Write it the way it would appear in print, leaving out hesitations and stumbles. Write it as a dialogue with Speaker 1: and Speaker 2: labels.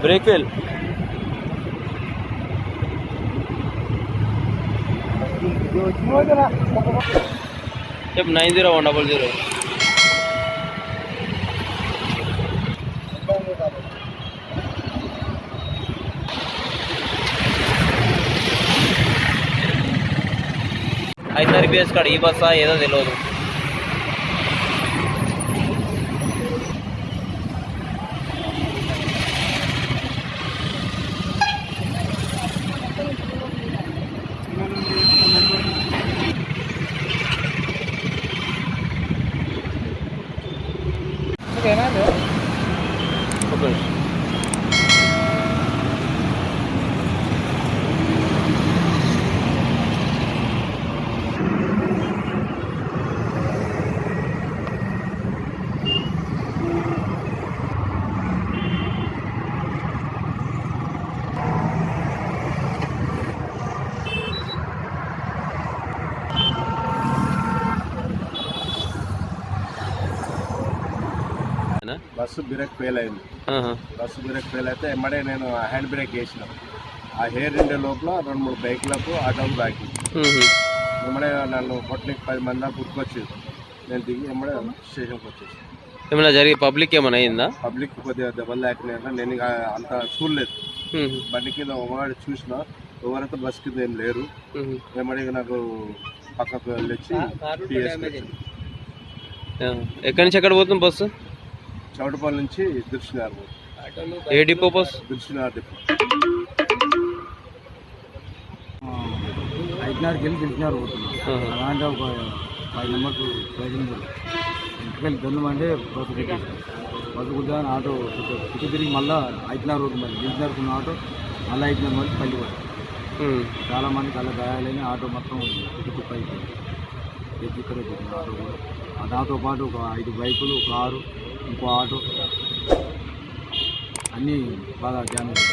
Speaker 1: Brake fail. చెప్పు 90100. IRBS కాడ ఈ బస్సా ఏదో తెలియదు. ఓకే.
Speaker 2: బస్సు బ్రేక్ ఫెయిల్ అయింది. బస్సు బ్రేక్ ఫెయిల్ అయితే ఎమ్మడే నేను హ్యాండ్ బ్రేక్ వేసిన. ఆ హెయిర్ ఇండే లోపల 2-3 బైక్లకు ఆటోలు తాకింది. ఎమ్మడే నన్ను కొట్టడానికి 10 మంది దాకా ఉట్టుకొచ్చేది. నేను దిగి ఎమ్మడే స్టేషన్కి వచ్చేసి.
Speaker 1: ఏమైనా జరిగి పబ్లిక్ ఏమైనా అయిందా?
Speaker 2: పబ్లిక్ కొద్దిగా దెబ్బలు తాకినాయి. నేను అంత చూడలేదు. బండి కింద ఒకవాడు చూసిన, ఎవరైతే బస్ కింద ఏం లేరు. ఎమ్మడే నాకు పక్కకు వెళ్ళొచ్చి
Speaker 1: ఎక్కడి నుంచి ఎక్కడ పోతుంది బస్సు?
Speaker 2: చౌటపల్లి నుంచి దిల్సుఖ్నగర్.
Speaker 1: ఏ డిపో బస్?
Speaker 2: దిల్సుఖ్నగర్ డిపో.
Speaker 3: ఐదున్నరకి వెళ్ళి దిల్సుఖ్నగర్ పోతున్నాం. అలాంటి ఒక 5 నెంబర్స్ ఇంటికి వెళ్ళి దొందమంటే బస్సు పెట్టేసాం. బస్సు కుట్టాను ఆటో ఇటు తిరిగి మళ్ళీ ఐదున్నర రోడ్డు మరి దిల్సుఖ్నగర్కి ఉన్న ఆటో మళ్ళీ 5 నెంబర్కి పల్లి పడుతుంది. చాలా మందికి అలా గాయాలని ఆటో మొత్తం ఇటు పైకి ఇక్కడే పోతుంది ఆటో కూడా. దాంతో పాటు ఒక 5 బైకులు, ఒక కారు, ఇంకో ఆటో అన్నీ బాగా డ్యామేజ్.